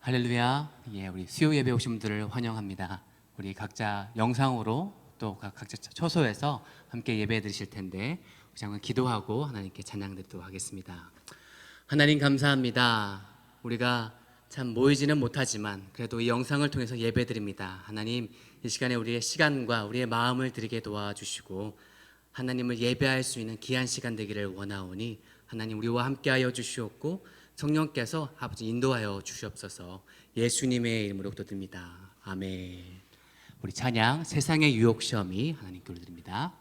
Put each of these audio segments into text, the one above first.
할렐루야. 예, 우리 수요 예배 오신 분들을 환영합니다. 우리 각자 영상으로 또 각자 처소에서 함께 예배 드리실 텐데 우리 한번 기도하고 하나님께 찬양 드리도록 하겠습니다. 하나님 감사합니다. 우리가 참 모이지는 못하지만 그래도 이 영상을 통해서 예배 드립니다. 하나님, 이 시간에 우리의 시간과 우리의 마음을 드리게 도와주시고 하나님을 예배할 수 있는 귀한 시간 되기를 원하오니 하나님 우리와 함께하여 주시옵고 성령께서 아버지 인도하여 주시옵소서. 예수님의 이름으로 기도드립니다. 아멘. 우리 찬양 세상의 유혹 시험이 하나님께 올려드립니다.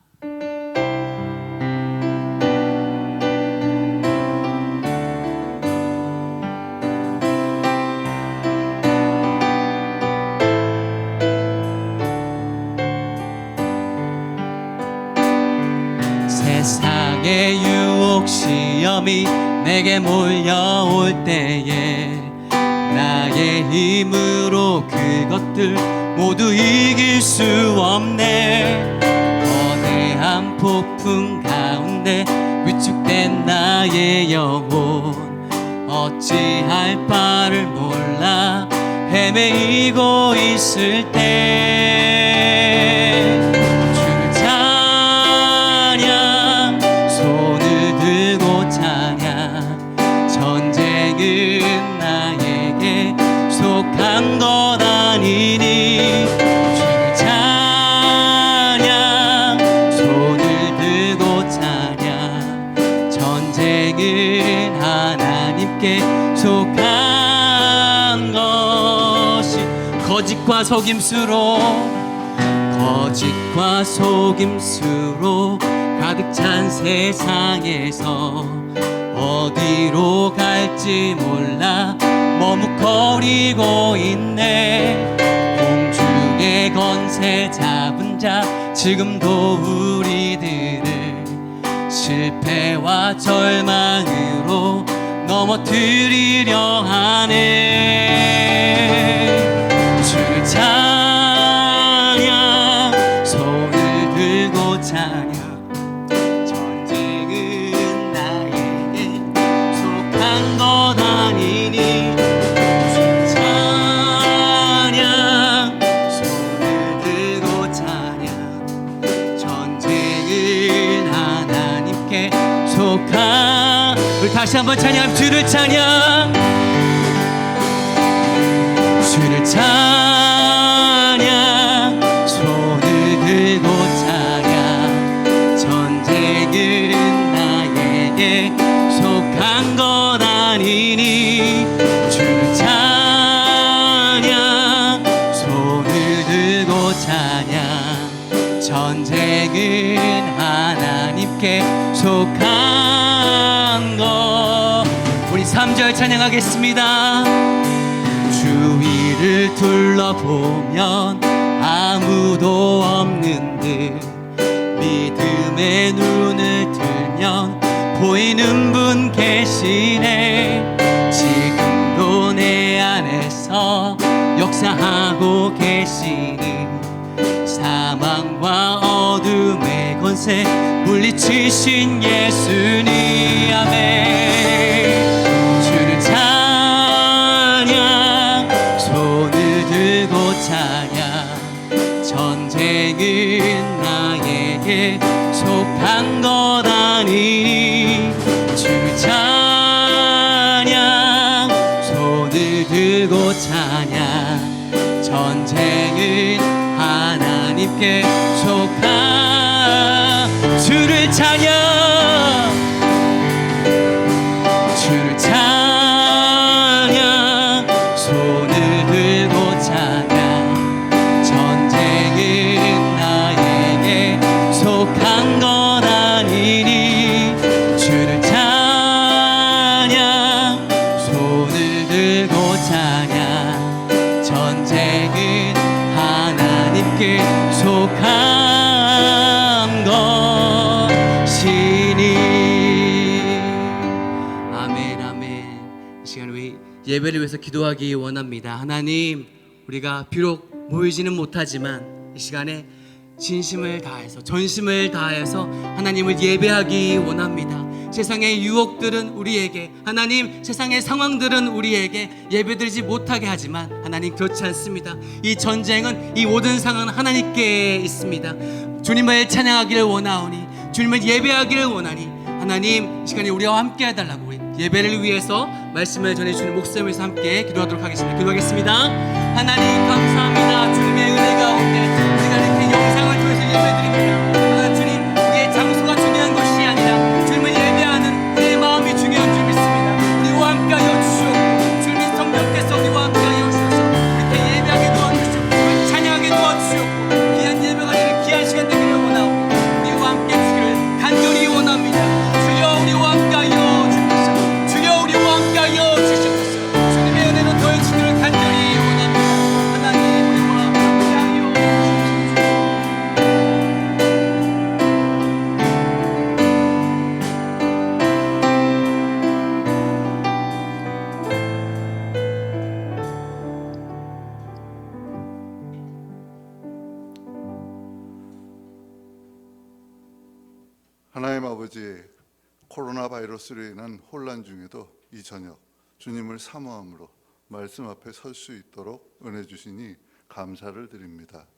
세상의 유혹 시험이 내게 몰려올 때에 나의 힘으로 그것들 모두 이길 수 없네. 거대한 폭풍 가운데 위축된 나의 영혼 어찌할 바를 몰라 헤매이고 있을 때 주를 찬양 손을 들고 찬양 전쟁은 나에게 속한 것 아니니 주를 찬양 손을 들고 찬양 전쟁은 하나님께 속한 것이 거짓과 속임수로 가득 찬 세상에서 어디로 갈지 몰라 머뭇거리고 있네. 공중의 권세 잡은 자 지금도 우리들을 실패와 절망으로 넘어뜨리려 하네. 주를 찬양 손을 들고 찬양 전쟁은 나에게 속한 것 아니니 주를 찬양 손을 들고 찬양 전쟁은 하나님께 속한. 우리 다시 한번 찬양. 주를 찬양 주를 찬양 손을 들고 찬양 전쟁은 나에게 속한 것 아니니 주를 찬양 손을 들고 찬양 전쟁은 하나님께 속한 것. 우리 3절 찬양하겠습니다. 주위를 둘러보면 아무도 없는 듯 믿음의 눈을 들면 보이는 분 계시네. 지금도 내 안에서 역사하고 계시는 사망과 어둠의 권세 물리치신 예수님. 아멘. 주를 찬양 손을 들고 찬양 전쟁은 나에게 속한 것 아니니 주를 찬양 손을 들고 찬양 전쟁은 하나님께 속한. 주를 찬양 주를 찬양 손을 들고 찬양 전쟁은 나에게 속한 것 아니니 주를 찬양 손을 들고 찬양 전쟁은 하나님께 속한 것이니. 아멘. 아멘. 이 시간 우리 예배를 위해서 기도하기 원합니다. 하나님, 우리가 비록 모이지는 못하지만 이 시간에 진심을 다해서 전심을 다해서 하나님을 예배하기 원합니다. 세상의 유혹들은 우리에게, 하나님 세상의 상황들은 우리에게 예배드리지 못하게 하지만 하나님 그렇지 않습니다. 이 전쟁은, 이 모든 상황은 하나님께 있습니다. 주님을 찬양하기를 원하오니, 주님을 예배하기를 원하니 하나님 이 시간에 우리와 함께 해달라고, 우리 예배를 위해서 말씀을 전해주시는 목사님에서 함께 기도하도록 하겠습니다. 기도하겠습니다. 하나님 감사합니다. 주님의 은혜 가운데 우리가 이렇게 영상을 통해서 예배드립니다. 주님, 우리의 장소가 중요한 것이 아니라 주님을 예배하는 우리의 마음이 중요한 줄 믿습니다. 우리와 함께하여 주시옵고, 주님의 성령께서 우리와 함께하여 주셔서 이렇게 예배하게 도와주시옵고, 찬양하게 도와주시옵고, 귀한 예배가 되는 귀한 시간 되기를 원하옵고, 우리와 함께 해주시기를 간절히 원합니다. 주여 우리와 함께하여 주옵소서. 주여 우리와 함께하여 주시옵소서. 주님의 은혜로 더해주기를 간절히 원합니다. 하나님 우리와 함께하여 주옵소서. 하나님 아버지, 코로나 바이러스로 인한 혼란 중에도 이 저녁 주님을 사모함으로 말씀 앞에 설 수 있도록 은혜 주시니 감사를 드립니다.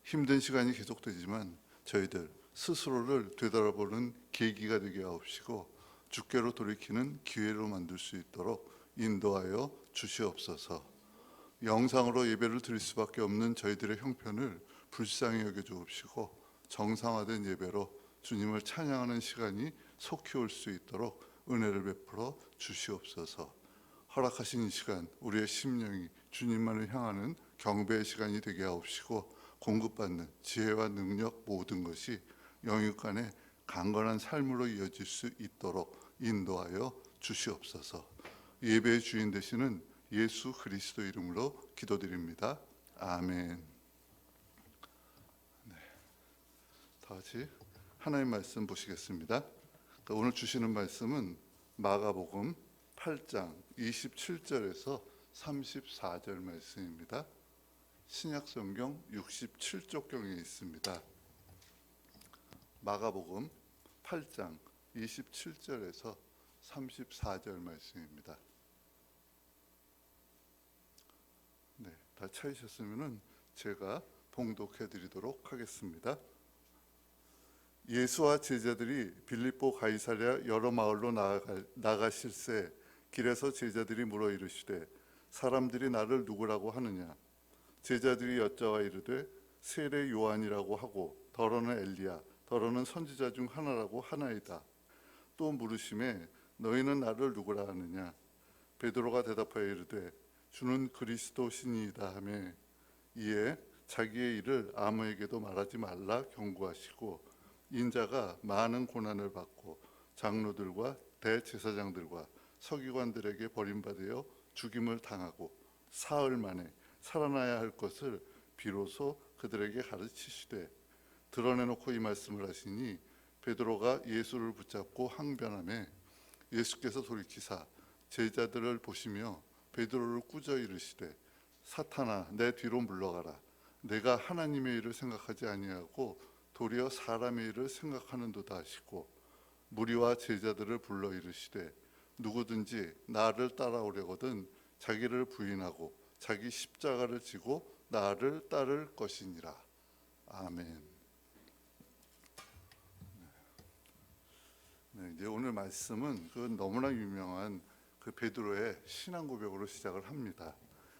힘든 시간이 계속되지만 저희들 스스로를 되돌아보는 계기가 되게 하옵시고, 주께로 돌이키는 기회로 만들 수 있도록 인도하여 주시옵소서. 영상으로 예배를 드릴 수밖에 없는 저희들의 형편을 불쌍히 여겨 주옵시고, 정상화된 예배로 주님을 찬양하는 시간이 속히 올 수 있도록 은혜를 베풀어 주시옵소서. 허락하신 이 시간 우리의 심령이 주님만을 향하는 경배의 시간이 되게 하옵시고, 공급받는 지혜와 능력 모든 것이 영육간의 강건한 삶으로 이어질 수 있도록 인도하여 주시옵소서. 예배의 주인 되시는 예수 그리스도 이름으로 기도드립니다. 아멘. 네. 다 같이 하나님 말씀 보시겠습니다. 오늘 주시는 말씀은 마가복음 8장 27절에서 34절 말씀입니다. 신약성경 67쪽경에 있습니다. 마가복음 8장 27절에서 34절 말씀입니다. 네, 다 찾으셨으면 제가 봉독해 드리도록 하겠습니다. 예수와 제자들이 빌립보 가이사랴 여러 마을로 나가실새 길에서 제자들이 물어 이르시되 사람들이 나를 누구라고 하느냐? 제자들이 여짜와 이르되 세례 요한이라고 하고 더러는 엘리야 더러는 선지자 중 하나라고 하나이다. 또 물으심에 너희는 나를 누구라 하느냐? 베드로가 대답하여 이르되 주는 그리스도시니이다 하며 이에 자기의 일을 아무에게도 말하지 말라 경고하시고, 인자가 많은 고난을 받고 장로들과 대제사장들과 서기관들에게 버림받아 죽임을 당하고 사흘 만에 살아나야 할 것을 비로소 그들에게 가르치시되, 드러내놓고 이 말씀을 하시니 베드로가 예수를 붙잡고 항변하매 예수께서 돌이키사 제자들을 보시며 베드로를 꾸짖어 이르시되 사탄아 내 뒤로 물러가라. 내가 하나님의 일을 생각하지 아니하고 도리어 사람의 일을 생각하는도다 하시고, 무리와 제자들을 불러 이르시되 누구든지 나를 따라오려거든 자기를 부인하고 자기 십자가를 지고 나를 따를 것이니라. 아멘. 네, 이제 오늘 말씀은 그 너무나 유명한 그 베드로의 신앙 고백으로 시작을 합니다.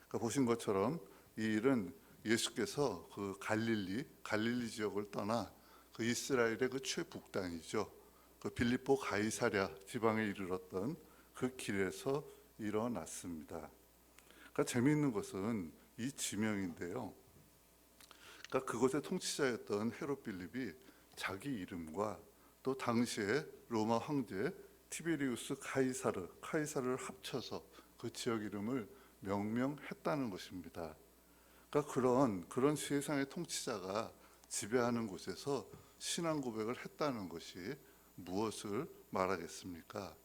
그러니까 보신 것처럼 이 일은 예수께서 그 갈릴리 지역을 떠나 그 이스라엘의 그 최북단이죠, 그 빌립보 가이사랴 지방에 이르렀던 그 길에서 일어났습니다. 그러니까 재미있는 것은 이 지명인데요. 그러니까 그곳의 통치자였던 헤롯 빌립이 자기 이름과 또 당시에 로마 황제 티베리우스 카이사르를 합쳐서 그 지역 이름을 명명했다는 것입니다. 그러니까 그런 세상의 통치자가 지배하는 곳에서 신앙 고백을 했다는 것이 무엇을 말하겠습니까?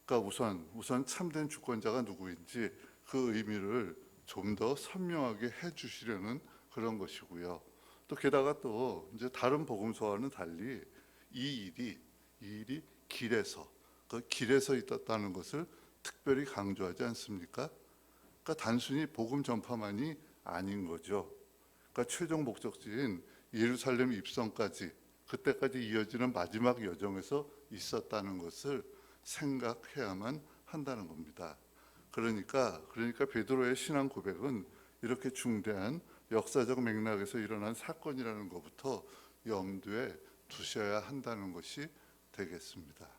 그러니까 우선 참된 주권자가 누구인지 그 의미를 좀 더 선명하게 해주시려는 그런 것이고요. 또 게다가 또 이제 다른 복음서와는 달리 이 일이 길에서 그 길에서 있었다는 것을 특별히 강조하지 않습니까? 그러니까 단순히 복음 전파만이 아닌 거죠. 그러니까 최종 목적지인 예루살렘 입성까지, 그때까지 이어지는 마지막 여정에서 있었다는 것을 생각해야만 한다는 겁니다. 그러니까 베드로의 신앙 고백은 이렇게 중대한 역사적 맥락에서 일어난 사건이라는 것부터 염두에 두셔야 한다는 것이 되겠습니다.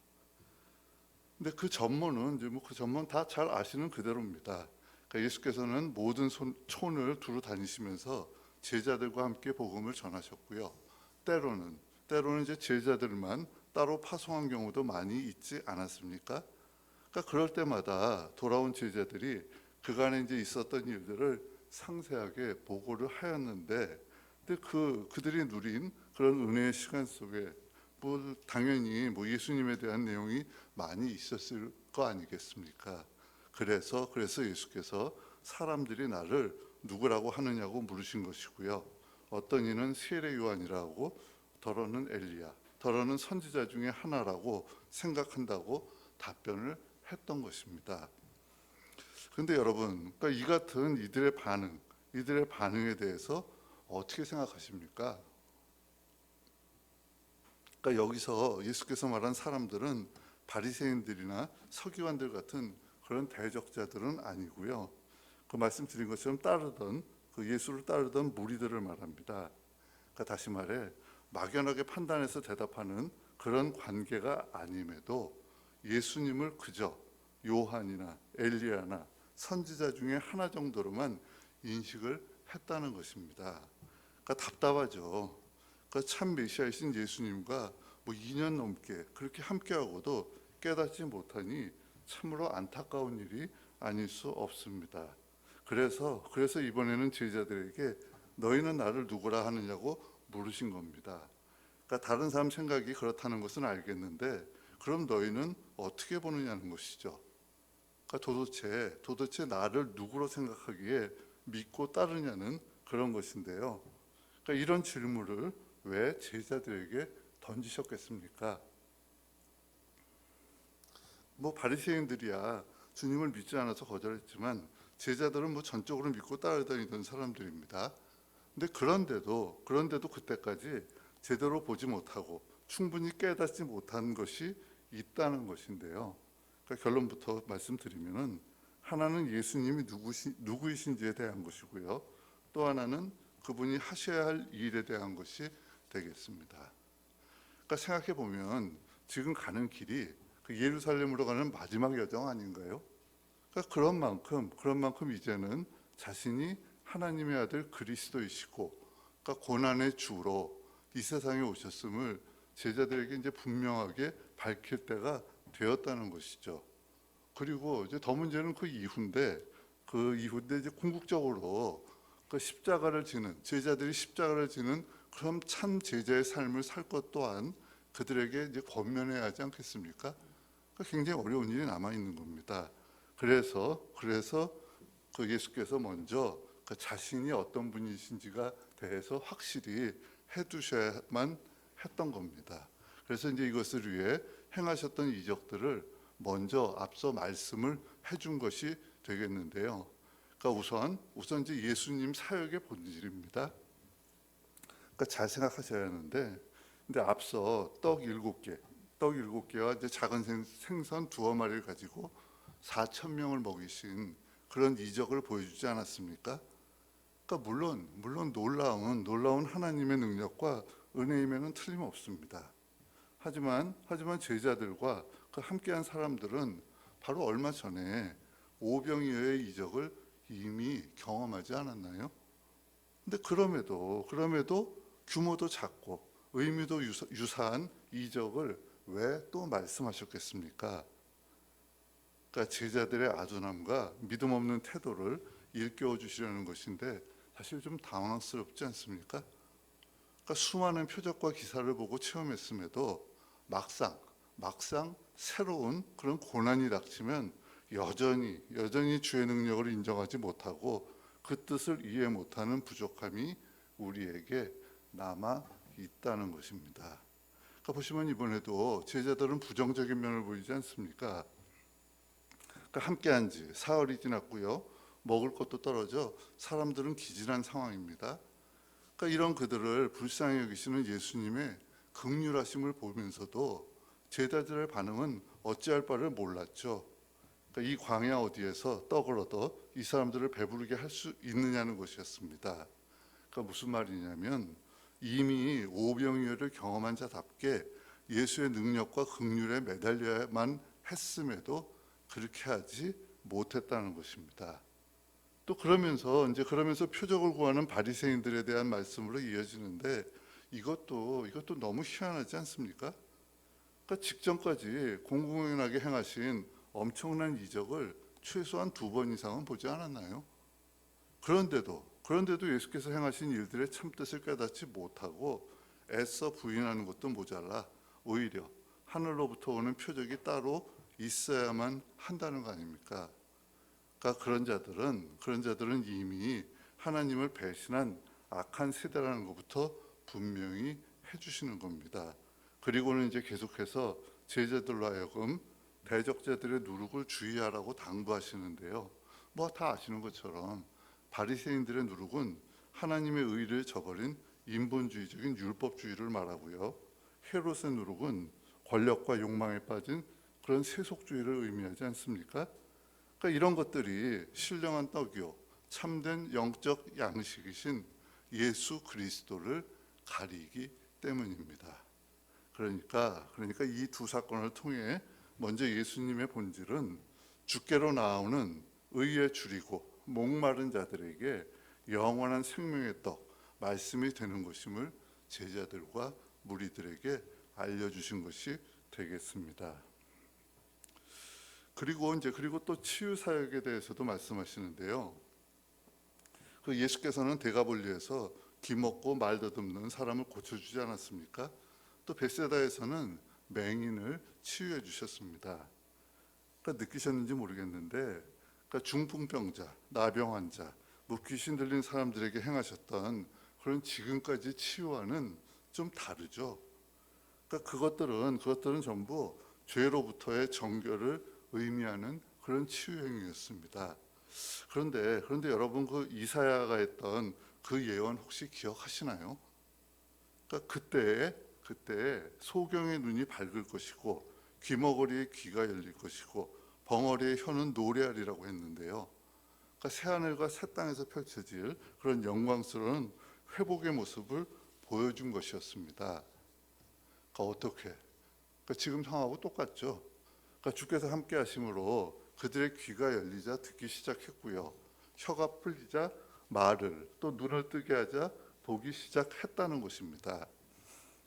근데 그 전문은 이제 그 전문 다 잘 아시는 그대로입니다. 그러니까 예수께서는 모든 촌을 두루 다니시면서 제자들과 함께 복음을 전하셨고요. 때로는 이제 제자들만 따로 파송한 경우도 많이 있지 않았습니까? 그러니까 그럴 때마다 돌아온 제자들이 그간에 이제 있었던 일들을 상세하게 보고를 하였는데, 근데 그들이 누린 그런 은혜의 시간 속에 당연히 예수님에 대한 내용이 많이 있었을 거 아니겠습니까? 그래서 예수께서 사람들이 나를 누구라고 하느냐고 물으신 것이고요. 어떤 이는 세례 요한이라고, 더러는 엘리야, 더러는 선지자 중에 하나라고 생각한다고 답변을 했던 것입니다. 그런데 여러분, 그러니까 이 같은 이들의 반응에 대해서 어떻게 생각하십니까? 그러니까 여기서 예수께서 말한 사람들은 바리새인들이나 서기관들 같은 그런 대적자들은 아니고요. 그 말씀드린 것처럼 예수를 따르던 무리들을 말합니다. 그러니까 다시 말해 막연하게 판단해서 대답하는 그런 관계가 아님에도 예수님을 그저 요한이나 엘리야나 선지자 중에 하나 정도로만 인식을 했다는 것입니다. 그러니까 답답하죠. 그러니까 참 메시아이신 예수님과 2년 넘게 그렇게 함께하고도 깨닫지 못하니 참으로 안타까운 일이 아닐 수 없습니다. 그래서 이번에는 제자들에게 너희는 나를 누구라 하느냐고 물으신 겁니다. 그러니까 다른 사람 생각이 그렇다는 것은 알겠는데 그럼 너희는 어떻게 보느냐는 것이죠. 그러니까 도대체 나를 누구로 생각하기에 믿고 따르냐는 그런 것인데요. 그러니까 이런 질문을 왜 제자들에게 던지셨겠습니까? 바리새인들이야 주님을 믿지 않아서 거절했지만 제자들은 전적으로 믿고 따라다니던 사람들입니다. 근데 그런데도 그때까지 제대로 보지 못하고 충분히 깨닫지 못한 것이 있다는 것인데요. 그러니까 결론부터 말씀드리면은 하나는 예수님이 누구이신지에 대한 것이고요. 또 하나는 그분이 하셔야 할 일에 대한 것이 되겠습니다. 그러니까 생각해 보면 지금 가는 길이 그 예루살렘으로 가는 마지막 여정 아닌가요? 그러니까 그런 만큼 이제는 자신이 하나님의 아들 그리스도이시고, 그러니까 고난의 주로 이 세상에 오셨음을 제자들에게 이제 분명하게 밝힐 때가 되었다는 것이죠. 그리고 이제 더 문제는 그 이후인데 이제 궁극적으로 그 제자들이 십자가를 지는 그럼 참 제자의 삶을 살 것 또한 그들에게 이제 권면해야 하지 않겠습니까? 굉장히 어려운 일이 남아 있는 겁니다. 그래서 그 예수께서 먼저 그 자신이 어떤 분이신지가 대해서 확실히 해두셔야만 했던 겁니다. 그래서 이제 이것을 위해 행하셨던 이적들을 먼저 앞서 말씀을 해준 것이 되겠는데요. 그러니까 우선 이제 예수님 사역의 본질입니다. 그러니까 잘 생각하셔야 하는데, 근데 앞서 떡 7개와 이제 작은 생선 2마리를 가지고 4,000명을 먹이신 그런 이적을 보여주지 않았습니까? 그러니까 물론 놀라운 하나님의 능력과 은혜임에는 틀림없습니다. 하지만 제자들과 그 함께한 사람들은 바로 얼마 전에 오병이어의 이적을 이미 경험하지 않았나요? 근데 그럼에도 규모도 작고 의미도 유사한 이적을 왜 또 말씀하셨겠습니까? 그러니까 제자들의 아둔함과 믿음 없는 태도를 일깨워 주시려는 것인데 사실 좀 당황스럽지 않습니까? 그러니까 수많은 표적과 기사를 보고 체험했음에도 막상 새로운 그런 고난이 닥치면 여전히 주의 능력을 인정하지 못하고 그 뜻을 이해 못하는 부족함이 우리에게 남아 있다는 것입니다. 그러니까 보시면 이번에도 제자들은 부정적인 면을 보이지 않습니까? 그러니까 함께한 지 사흘이 지났고요. 먹을 것도 떨어져 사람들은 기진한 상황입니다. 그러니까 이런 그들을 불쌍히 여기시는 예수님의 긍휼하심을 보면서도 제자들의 반응은 어찌할 바를 몰랐죠. 그러니까 이 광야 어디에서 떡을 얻어 이 사람들을 배부르게 할 수 있느냐는 것이었습니다. 그러니까 무슨 말이냐면 이미 오병이어를 경험한 자답게 예수의 능력과 긍휼에 매달려야만 했음에도 그렇게 하지 못했다는 것입니다. 또 그러면서 표적을 구하는 바리새인들에 대한 말씀으로 이어지는데 이것도 너무 희한하지 않습니까? 그러니까 직전까지 공공연하게 행하신 엄청난 이적을 최소한 2번 이상은 보지 않았나요? 그런데도 예수께서 행하신 일들의 참뜻을 깨닫지 못하고 애써 부인하는 것도 모자라 오히려 하늘로부터 오는 표적이 따로 있어야만 한다는 거 아닙니까? 그러니까 그런 자들은 이미 하나님을 배신한 악한 세대라는 것부터 분명히 해주시는 겁니다. 그리고는 이제 계속해서 제자들로 하여금 대적자들의 누룩을 주의하라고 당부하시는데요. 뭐 다 아시는 것처럼 바리새인들의 누룩은 하나님의 의를 저버린 인본주의적인 율법주의를 말하고요. 헤롯의 누룩은 권력과 욕망에 빠진 그런 세속주의를 의미하지 않습니까? 그러니까 이런 것들이 신령한 떡이요 참된 영적 양식이신 예수 그리스도를 가리기 때문입니다. 그러니까 이 두 사건을 통해 먼저 예수님의 본질은 주께로 나오는 의에 줄이고 목마른 자들에게 영원한 생명의 떡 말씀이 되는 것임을 제자들과 무리들에게 알려주신 것이 되겠습니다. 그리고 또 치유 사역에 대해서도 말씀하시는데요. 그 예수께서는 데가볼리에서 귀먹고 말 더듬는 사람을 고쳐주지 않았습니까? 또 베세다에서는 맹인을 치유해 주셨습니다. 그러니까 느끼셨는지 모르겠는데, 그러니까 중풍병자, 나병 환자, 뭐 귀신 들린 사람들에게 행하셨던 그런 지금까지 치유와는 좀 다르죠. 그러니까 그것들은 전부 죄로부터의 정결을 의미하는 그런 치유 행위였습니다. 그런데 여러분 그 이사야가 했던 그 예언 혹시 기억하시나요? 그러니까 그때 소경의 눈이 밝을 것이고 귀머거리의 귀가 열릴 것이고 벙어리의 혀는 노래하리라고 했는데요. 그러니까 새 하늘과 새 땅에서 펼쳐질 그런 영광스러운 회복의 모습을 보여준 것이었습니다. 그러니까 어떻게? 그러니까 지금 상황하고 똑같죠. 그러니까 주께서 함께 하심으로 그들의 귀가 열리자 듣기 시작했고요. 혀가 풀리자 말을 또 눈을 뜨게 하자 보기 시작했다는 것입니다.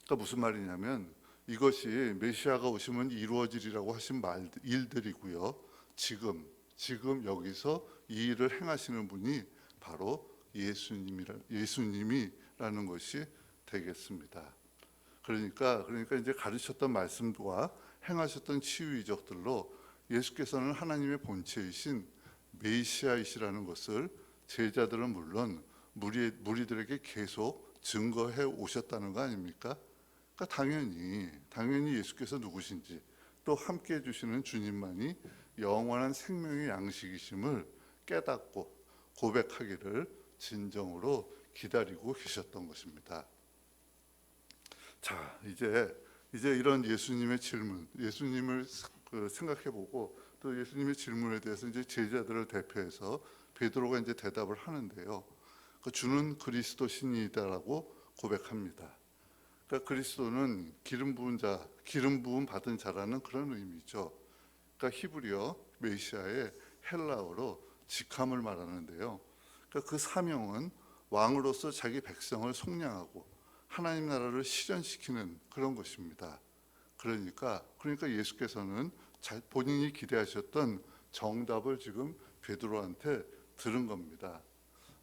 그러니까 무슨 말이냐면 이것이 메시아가 오시면 이루어지리라고 하신 일들이고요. 지금 여기서 이 일을 행하시는 분이 바로 예수님이라는 것이 되겠습니다. 그러니까 이제 가르쳤던 말씀과 행하셨던 치유 이적들로 예수께서는 하나님의 본체이신 메시아이시라는 것을 제자들은 물론 무리들에게 계속 증거해 오셨다는 거 아닙니까? 그러니까 당연히 예수께서 누구신지 또 함께 해주시는 주님만이 영원한 생명의 양식이심을 깨닫고 고백하기를 진정으로 기다리고 계셨던 것입니다. 자, 이제 이런 예수님의 질문, 예수님을 생각해보고 또 예수님의 질문에 대해서 이제 제자들을 대표해서 베드로가 이제 대답을 하는데요. 주는 그리스도 신이다라고 고백합니다. 그러니까 그리스도는 기름 부음 받은 자라는 그런 의미죠. 그러니까 히브리어 메시아의 헬라어로 직함을 말하는데요. 그러니까 그 사명은 왕으로서 자기 백성을 속량하고 하나님 나라를 실현시키는 그런 것입니다. 그러니까 예수께서는 본인이 기대하셨던 정답을 지금 베드로한테 들은 겁니다.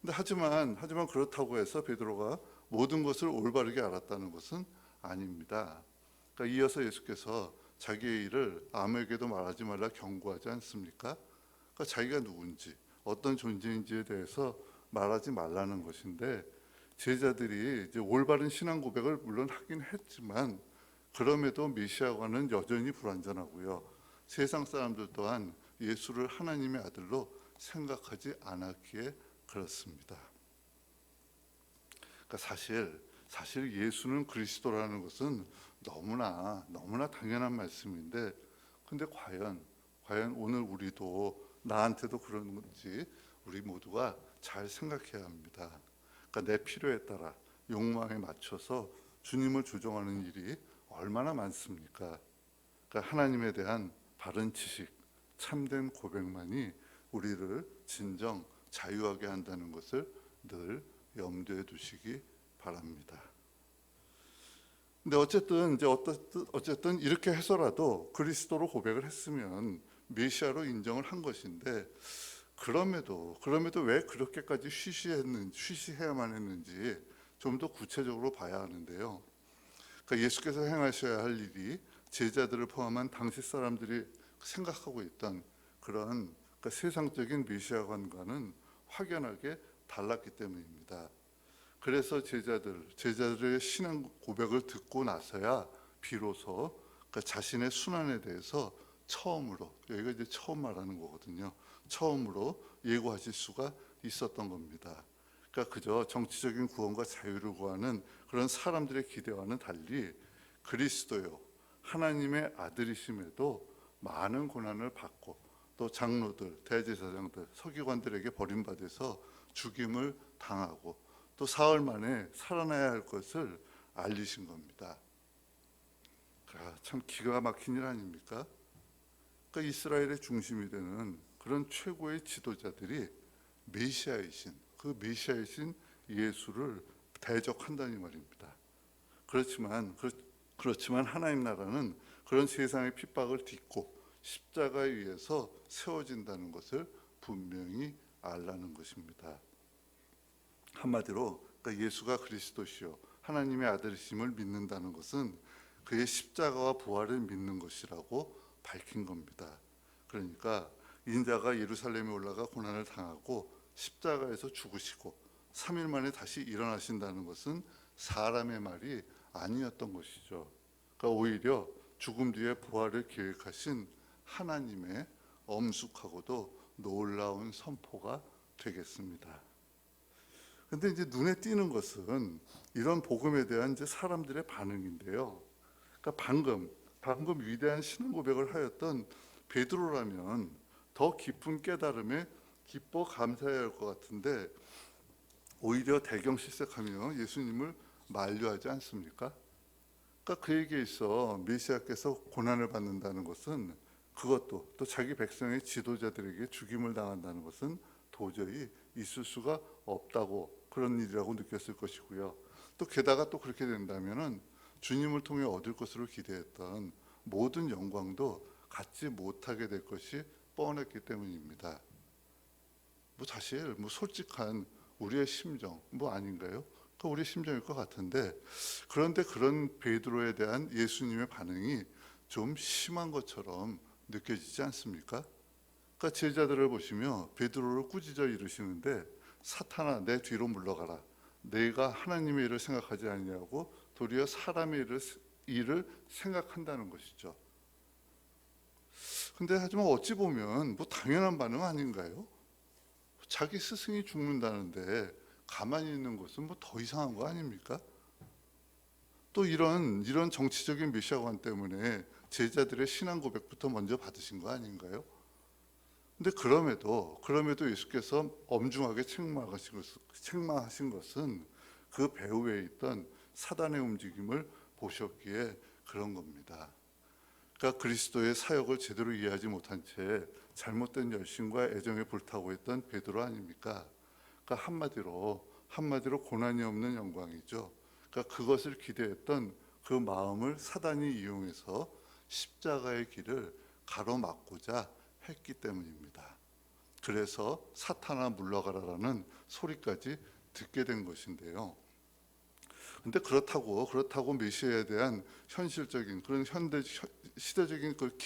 근데 하지만 그렇다고 해서 베드로가 모든 것을 올바르게 알았다는 것은 아닙니다. 그러니까 이어서 예수께서 자기의 일을 아무에게도 말하지 말라 경고하지 않습니까? 그러니까 자기가 누군지 어떤 존재인지에 대해서 말하지 말라는 것인데 제자들이 이제 올바른 신앙 고백을 물론 하긴 했지만 그럼에도 메시아와는 여전히 불완전하고요. 세상 사람들 또한 예수를 하나님의 아들로 생각하지 않았기에 그렇습니다. 그러니까 사실 예수는 그리스도라는 것은 너무나 당연한 말씀인데, 근데 과연 오늘 우리도, 나한테도 그런 건지 우리 모두가 잘 생각해야 합니다. 그러니까 내 필요에 따라 욕망에 맞춰서 주님을 조종하는 일이 얼마나 많습니까? 그러니까 하나님에 대한 바른 지식, 참된 고백만이 우리를 진정 자유하게 한다는 것을 늘 염두에 두시기 바랍니다. 근데 어쨌든 이렇게 해서라도 그리스도로 고백을 했으면 메시아로 인정을 한 것인데, 그럼에도 왜 그렇게까지 쉬쉬해야만 했는지 좀 더 구체적으로 봐야 하는데요. 그러니까 예수께서 행하셔야 할 일이 제자들을 포함한 당시 사람들이 생각하고 있던 그런, 그러니까 세상적인 메시아관과는 확연하게 달랐기 때문입니다. 그래서 제자들의 신앙 고백을 듣고 나서야 비로소 그러니까 자신의 순환에 대해서 처음으로, 여기가 이제 처음 말하는 거거든요. 처음으로 예고하실 수가 있었던 겁니다. 그러니까 그저 정치적인 구원과 자유를 구하는 그런 사람들의 기대와는 달리 그리스도요, 하나님의 아들이심에도 많은 고난을 받고, 또 장로들, 대제사장들, 서기관들에게 버림받아서 죽임을 당하고, 또 사흘 만에 살아나야 할 것을 알리신 겁니다. 참 기가 막힌 일 아닙니까? 그러니까 이스라엘의 중심이 되는 그런 최고의 지도자들이 그 메시아이신 예수를 대적한다니 말입니다. 그렇지만 하나님 나라는 그런 세상의 핍박을 딛고 십자가에 의해서 세워진다는 것을 분명히 알라는 것입니다. 한마디로 그러니까 예수가 그리스도시요 하나님의 아들이심을 믿는다는 것은 그의 십자가와 부활을 믿는 것이라고 밝힌 겁니다. 그러니까 인자가 예루살렘에 올라가 고난을 당하고 십자가에서 죽으시고 3일 만에 다시 일어나신다는 것은 사람의 말이 아니었던 것이죠. 그러니까 오히려 죽음 뒤에 부활을 계획하신 하나님의 엄숙하고도 놀라운 선포가 되겠습니다. 근데 이제 눈에 띄는 것은 이런 복음에 대한 이제 사람들의 반응인데요. 그러니까 방금 위대한 신앙 고백을 하였던 베드로라면 더 깊은 깨달음에 기뻐 감사해야 할 것 같은데, 오히려 대경실색하며 예수님을 만류하지 않습니까? 그러니까 그에게 있어 메시아께서 고난을 받는다는 것은, 그것도 또 자기 백성의 지도자들에게 죽임을 당한다는 것은 도저히 있을 수가 없다고, 그런 일이라고 느꼈을 것이고요. 또 게다가 또 그렇게 된다면은 주님을 통해 얻을 것으로 기대했던 모든 영광도 갖지 못하게 될 것이 뻔했기 때문입니다. 사실 솔직한 우리의 심정 아닌가요? 우리의 심정일 것 같은데, 그런데 그런 베드로에 대한 예수님의 반응이 좀 심한 것처럼 느껴지지 않습니까? 그러니까 제자들을 보시며 베드로를 꾸짖어 이르시는데, 사탄아 내 뒤로 물러가라, 내가 하나님의 일을 생각하지 아니하고 도리어 사람의 일을 생각한다는 것이죠. 근데 하지만 어찌 보면 당연한 반응 아닌가요? 자기 스승이 죽는다는데 가만히 있는 것은 더 이상한 거 아닙니까? 또 이런 정치적인 메시아관 때문에 제자들의 신앙 고백부터 먼저 받으신 거 아닌가요? 근데 그럼에도 예수께서 엄중하게 책망하신 것은 그 배후에 있던 사단의 움직임을 보셨기에 그런 겁니다. 그러니까 그리스도의 사역을 제대로 이해하지 못한 채 잘못된 열심과 애정에 불타고 있던 베드로 아닙니까? 그러니까 한마디로 고난이 없는 영광이죠. 그러니까 그것을 기대했던 그 마음을 사단이 이용해서 십자가의 길을 가로막고자 했기 때문입니다. 그래서 사탄아 물러가라라는 소리까지 듣게 된 것인데요. 근데 그렇다고 메시아에 대한 현실적인 그런 시대적인 그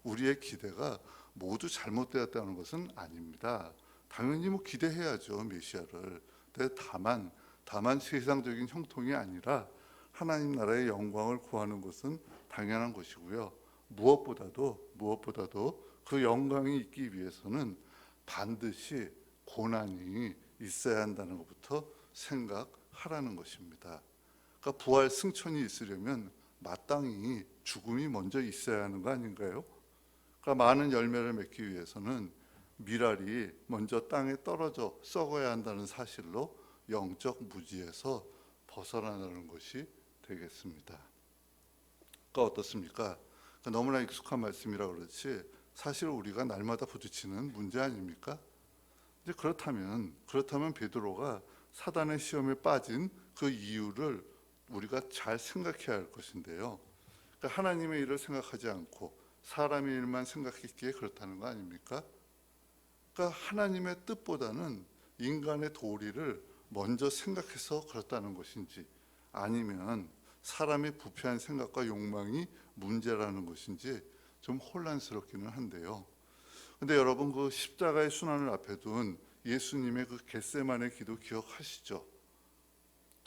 우리의 기대가 모두 잘못되었다는 것은 아닙니다. 당연히 기대해야죠, 메시아를. 근데 다만 세상적인 형통이 아니라 하나님 나라의 영광을 구하는 것은 당연한 것이고요. 무엇보다도 그 영광이 있기 위해서는 반드시 고난이 있어야 한다는 것부터 생각하라는 것입니다. 그러니까 부활 승천이 있으려면 마땅히 죽음이 먼저 있어야 하는 거 아닌가요? 그러니까 많은 열매를 맺기 위해서는 미랄이 먼저 땅에 떨어져 썩어야 한다는 사실로 영적 무지에서 벗어나는 것이 되겠습니다. 그러니까 어떻습니까? 그러니까 너무나 익숙한 말씀이라 그렇지 사실 우리가 날마다 부딪히는 문제 아닙니까? 이제 그렇다면 베드로가 사단의 시험에 빠진 그 이유를 우리가 잘 생각해야 할 것인데요. 그러니까 하나님의 일을 생각하지 않고 사람의 일만 생각했기에 그렇다는 거 아닙니까? 그러니까 하나님의 뜻보다는 인간의 도리를 먼저 생각해서 그렇다는 것인지, 아니면 사람의 부패한 생각과 욕망이 문제라는 것인지 좀 혼란스럽기는 한데요. 근데 여러분, 그 십자가의 순환을 앞에 둔 예수님의 그 겟세마네 기도 기억하시죠?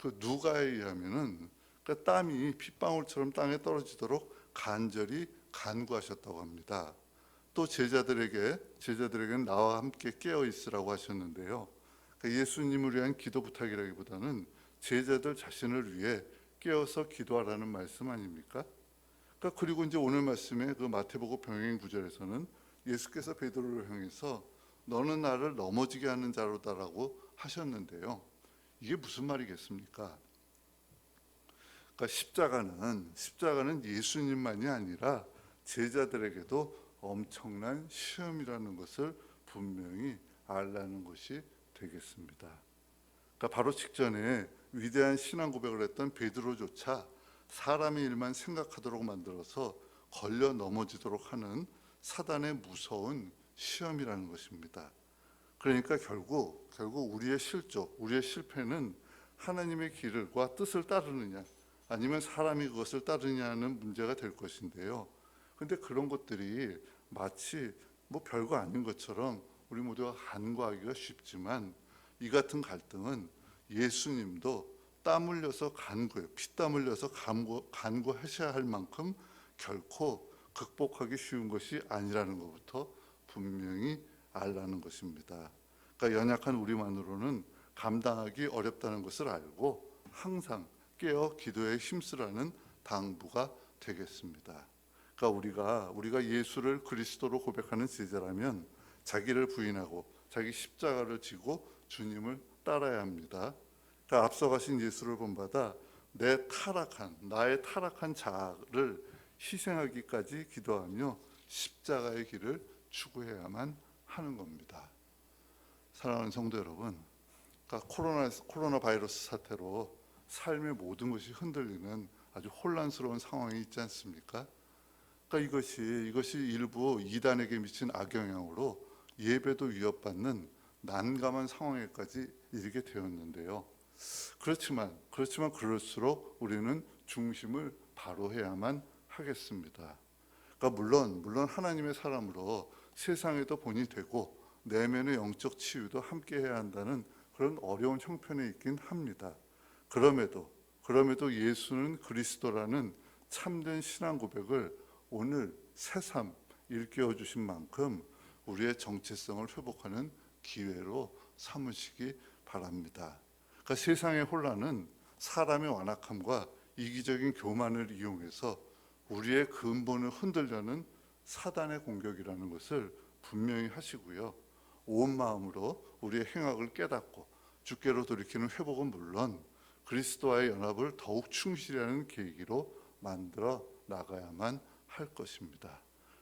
그 누가에 의하면은 그 땀이 핏방울처럼 땅에 떨어지도록 간절히 간구하셨다고 합니다. 또 제자들에게는 나와 함께 깨어 있으라고 하셨는데요. 그러니까 예수님을 위한 기도 부탁이라기보다는 제자들 자신을 위해 깨어서 기도하라는 말씀 아닙니까? 그러니까 그리고 이제 오늘 말씀에 그 마태복음 병행 구절에서는 예수께서 베드로를 향해서 너는 나를 넘어지게 하는 자로다라고 하셨는데요. 이게 무슨 말이겠습니까? 그러니까 십자가는 예수님만이 아니라 제자들에게도 엄청난 시험이라는 것을 분명히 알라는 것이 되겠습니다. 그러니까 바로 직전에 위대한 신앙 고백을 했던 베드로조차 사람의 일만 생각하도록 만들어서 걸려 넘어지도록 하는 사단의 무서운 시험이라는 것입니다. 그러니까 결국 우리의 우리의 실패는 하나님의 길과 뜻을 따르느냐 아니면 사람이 그것을 따르느냐는 문제가 될 것인데요. 근데 그런 것들이 마치 뭐 별거 아닌 것처럼 우리 모두가 간과하기가 쉽지만, 이 같은 갈등은 예수님도 땀 흘려서 피땀 흘려서 간구하셔야 할 만큼 결코 극복하기 쉬운 것이 아니라는 것부터 분명히 알라는 것입니다. 그러니까 연약한 우리만으로는 감당하기 어렵다는 것을 알고 항상 깨어 기도에 힘쓰라는 당부가 되겠습니다. 그러니까 우리가 예수를 그리스도로 고백하는 제자라면 자기를 부인하고 자기 십자가를 지고 주님을 따라야 합니다. 그러니까 앞서가신 예수를 본받아 나의 타락한 자아를 희생하기까지 기도하며 십자가의 길을 추구해야만 하는 겁니다. 사랑하는 성도 여러분, 그러니까 코로나 바이러스 사태로 삶의 모든 것이 흔들리는 아주 혼란스러운 상황이 있지 않습니까? 그러니까 이것이 일부 이단에게 미친 악영향으로 예배도 위협받는 난감한 상황에까지 이르게 되었는데요. 그렇지만 그럴수록 우리는 중심을 바로 해야만 하겠습니다. 그러니까 물론 하나님의 사람으로 세상에도 본이 되고 내면의 영적 치유도 함께 해야 한다는 그런 어려운 형편에 있긴 합니다. 그럼에도 예수는 그리스도라는 참된 신앙 고백을 오늘 새삼 일깨워 주신 만큼 우리의 정체성을 회복하는 기회로 삼으시기 바랍니다. 그러니까 세상의 혼란은 사람의 완악함과 이기적인 교만을 이용해서 우리의 근본을 흔들려는 사단의 공격이라는 것을 분명히 하시고요. 온 마음으로 우리의 행악을 깨닫고 주께로 돌이키는 회복은 물론 그리스도와의 연합을 더욱 충실히 하는 계기로 만들어 나가야만 할 것입니다.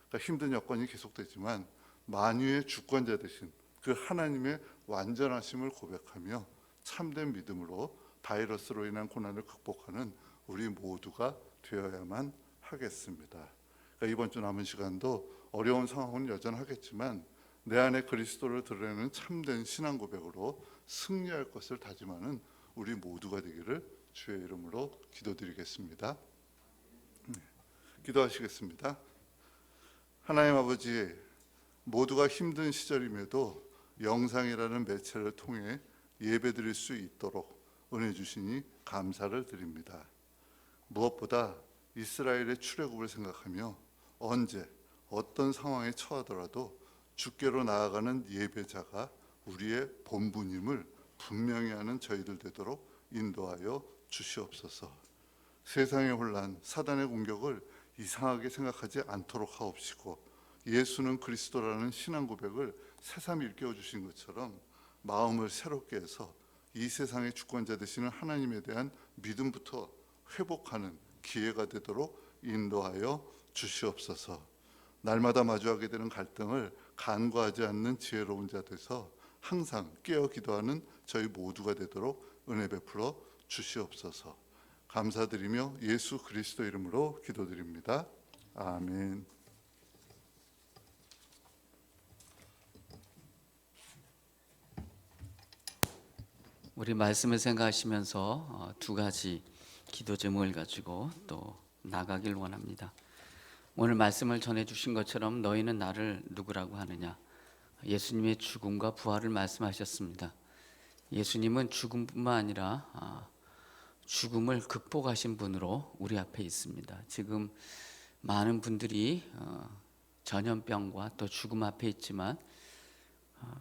그러니까 힘든 여건이 계속되지만 만유의 주권자 되신 그 하나님의 완전하심을 고백하며 참된 믿음으로 바이러스로 인한 고난을 극복하는 우리 모두가 되어야만 하겠습니다. 그러니까 이번 주 남은 시간도 어려운 상황은 여전하겠지만 내 안에 그리스도를 드러내는 참된 신앙 고백으로 승리할 것을 다짐하는 우리 모두가 되기를 주의 이름으로 기도드리겠습니다. 기도하시겠습니다. 하나님 아버지, 모두가 힘든 시절임에도 영상이라는 매체를 통해 예배드릴 수 있도록 은혜 주시니 감사를 드립니다. 무엇보다 이스라엘의 출애굽을 생각하며 언제 어떤 상황에 처하더라도 주께로 나아가는 예배자가 우리의 본분임을 분명히 하는 저희들 되도록 인도하여 주시옵소서. 세상의 혼란, 사단의 공격을 이상하게 생각하지 않도록 하옵시고, 예수는 그리스도라는 신앙 고백을 새삼 일깨워 주신 것처럼 마음을 새롭게 해서 이 세상의 주권자 되시는 하나님에 대한 믿음부터 회복하는 기회가 되도록 인도하여 주시옵소서. 날마다 마주하게 되는 갈등을 간과하지 않는 지혜로운 자 돼서 항상 깨어 기도하는 저희 모두가 되도록 은혜 베풀어 주시옵소서. 감사드리며 예수 그리스도 이름으로 기도드립니다. 아멘. 우리 말씀을 생각하시면서 두 가지 기도 제목을 가지고 또 나가길 원합니다. 오늘 말씀을 전해주신 것처럼 너희는 나를 누구라고 하느냐? 예수님의 죽음과 부활을 말씀하셨습니다. 예수님은 죽음뿐만 아니라 죽음을 극복하신 분으로 우리 앞에 있습니다. 지금 많은 분들이 전염병과 또 죽음 앞에 있지만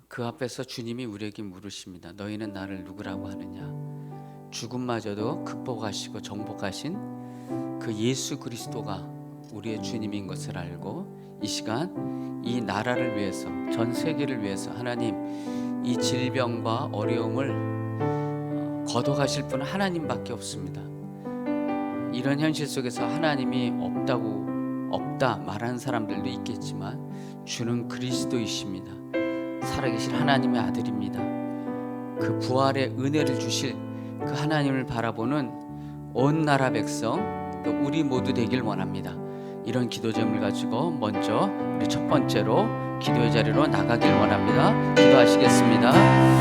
그 앞에서 주님이 우리에게 물으십니다. 너희는 나를 누구라고 하느냐? 죽음마저도 극복하시고 정복하신 그 예수 그리스도가 우리의 주님인 것을 알고 이 시간 이 나라를 위해서, 전 세계를 위해서 하나님 이 질병과 어려움을 거둬가실 분은 하나님밖에 없습니다. 이런 현실 속에서 하나님이 없다 말하는 사람들도 있겠지만 주는 그리스도이십니다. 살아계신 하나님의 아들입니다. 그 부활의 은혜를 주실 그 하나님을 바라보는 온 나라 백성, 또 우리 모두 되길 원합니다. 이런 기도 제목을 가지고 먼저 우리 첫 번째로 기도의 자리로 나가길 원합니다. 기도하시겠습니다.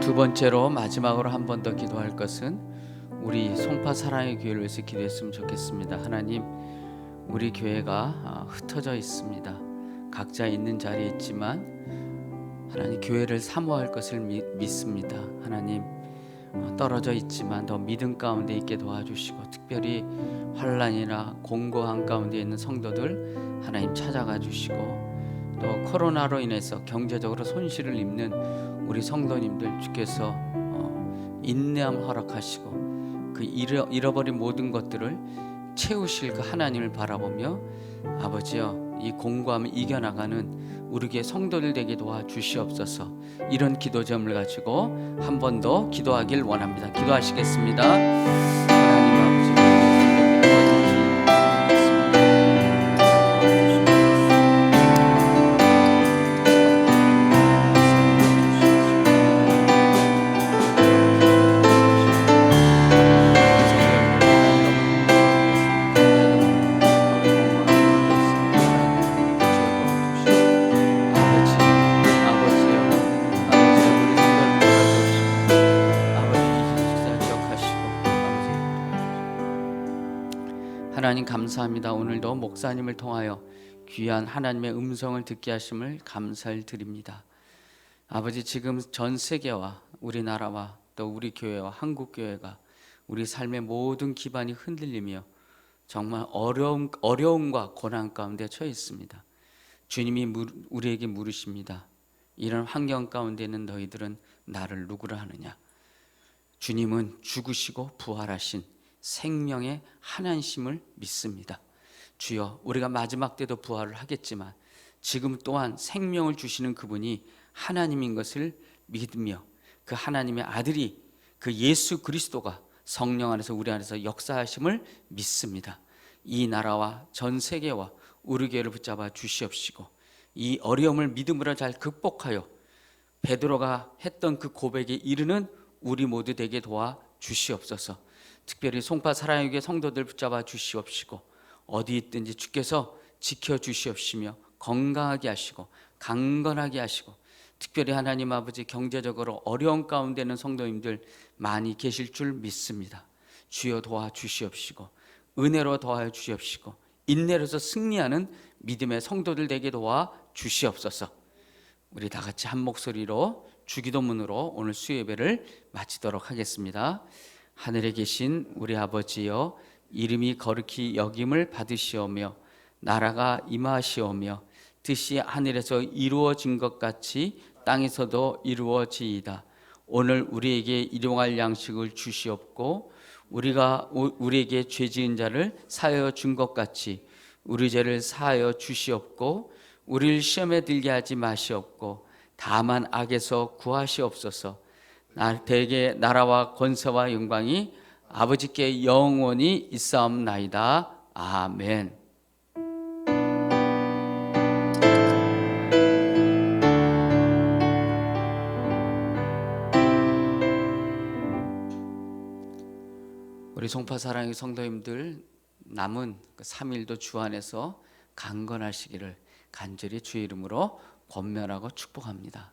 두 번째로 마지막으로 한 번 더 기도할 것은 우리 송파 사랑의 교회를 위해서 기도했으면 좋겠습니다. 하나님, 우리 교회가 흩어져 있습니다. 각자 있는 자리에 있지만 하나님 교회를 사모할 것을 믿습니다. 하나님, 떨어져 있지만 더 믿음 가운데 있게 도와주시고, 특별히 환난이나 공고한 가운데 있는 성도들 하나님 찾아가 주시고, 또 코로나로 인해서 경제적으로 손실을 입는 우리 성도님들 주께서 인내함 허락하시고 그 잃어버린 모든 것들을 채우실 그 하나님을 바라보며, 아버지여, 이 공고함을 이겨나가는 우리 교회 성도들 되게 도와주시옵소서. 이런 기도 제목을 가지고 한 번 더 기도하길 원합니다. 기도하시겠습니다. 하나님 아버지, 하나님 감사합니다. 오늘도 목사님을 통하여 귀한 하나님의 음성을 듣게 하심을 감사를 드립니다. 아버지, 지금 전 세계와 우리나라와 또 우리 교회와 한국 교회가 우리 삶의 모든 기반이 흔들리며 정말 어려움과 고난 가운데 처해 있습니다. 주님이 우리에게 물으십니다. 이런 환경 가운데 있는 너희들은 나를 누구라 하느냐? 주님은 죽으시고 부활하신 생명의 하나님심을 믿습니다. 주여, 우리가 마지막 때도 부활을 하겠지만 지금 또한 생명을 주시는 그분이 하나님인 것을 믿으며 그 하나님의 아들이 그 예수 그리스도가 성령 안에서 우리 안에서 역사하심을 믿습니다. 이 나라와 전 세계와 우리 교회를 붙잡아 주시옵시고 이 어려움을 믿음으로 잘 극복하여 베드로가 했던 그 고백에 이르는 우리 모두 되게 도와 주시옵소서. 특별히 송파 사랑의 교회 성도들 붙잡아 주시옵시고 어디 있든지 주께서 지켜 주시옵시며 건강하게 하시고 강건하게 하시고 특별히 하나님 아버지 경제적으로 어려운 가운데 있는 성도님들 많이 계실 줄 믿습니다. 주여 도와 주시옵시고 은혜로 도와 주시옵시고 인내로서 승리하는 믿음의 성도들 되게 도와 주시옵소서. 우리 다 같이 한 목소리로 주기도문으로 오늘 수요예배를 마치도록 하겠습니다. 하늘에 계신 우리 아버지여, 이름이 거룩히 여김을 받으시오며 나라가 임하시오며 뜻이 하늘에서 이루어진 것 같이 땅에서도 이루어지이다. 오늘 우리에게 일용할 양식을 주시옵고 우리가 우리에게 죄 지은 자를 사하여 준 것 같이 우리 죄를 사하여 주시옵고 우리를 시험에 들게 하지 마시옵고 다만 악에서 구하시옵소서. 대개 나라와 권세와 영광이 아버지께 영원히 있사옵나이다. 아멘. 우리 송파 사랑의 성도님들 남은 3일도 주 안에서 강건하시기를 간절히 주의 이름으로 권면하고 축복합니다.